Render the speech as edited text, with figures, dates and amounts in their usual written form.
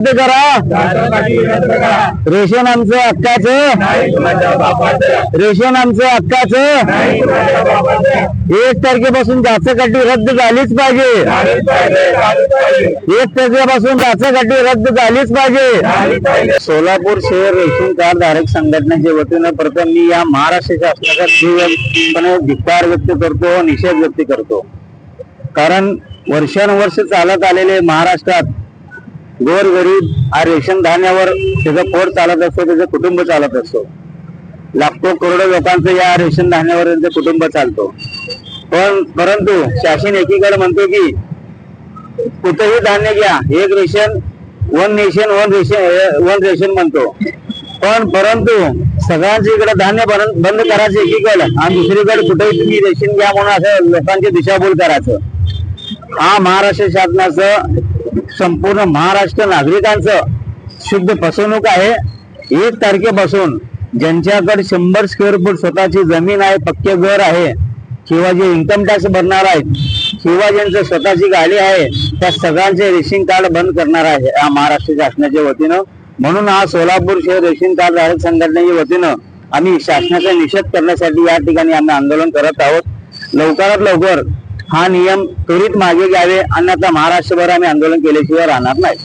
रद्द करा रेशन आमचं हक्काचं, रेशन आमचं हक्काचं. 1 तारखेपासून जाचकाठी रद्द झालीच पाहिजे. 1 तारखेपासून जाचकाठी रद्द झालीच पाहिजे. सोलापूर शहर रेशन कार्ड धारक संघटनेच्या वतीनं प्रथम मी या महाराष्ट्र शासनाचा तीव्रपणे धिक्कार व्यक्त करतो, निषेध व्यक्त करतो. कारण वर्षानुवर्ष चालत आलेले महाराष्ट्रात गोरगरीब हा रेशन धान्यावर त्याचं पोट चालत असतो, त्याचं कुटुंब चालत असतो. लाखो करोडो लोकांचं या रेशन धान्यावर त्यांचं कुटुंब चालतो. परंतु शासन एकीकडे म्हणतो की कुठेही धान्य घ्या, एक ration one nation one ration म्हणतो. परंतु सगळ्यांच्या इकडे धान्य बंद करायचं एकीकडे आणि दुसरीकडे कुठेही तुम्ही रेशन घ्या म्हणून असं लोकांची दिशाभूल करायचं. हा महाराष्ट्र शासनाचं संपूर्ण महाराष्ट्र नागरिकांचं शुद्ध फसवणूक आहे. 1 तारखेपासून ज्यांच्याकडे 100 स्क्वेअर फूट स्वतःची जमीन आहे, पक्के घर आहे, किंवा जे इन्कम टॅक्स भरणार आहेत, किंवा ज्यांचं स्वतःची गाडी आहे, त्या सगळ्यांचे रेशन कार्ड बंद करणार आहे या महाराष्ट्र शासनाच्या वतीनं. म्हणून हा सोलापूर शहर रेशन कार्ड धारक संघटनेच्या वतीनं आम्ही शासनाचा निषेध करण्यासाठी या ठिकाणी आम्ही आंदोलन करत आहोत. लवकरात लवकर हा नियम त्वरित मागे घ्यावे, अन्यथा महाराष्ट्रभर आम्ही आंदोलन केल्याशिवाय राहणार नाही.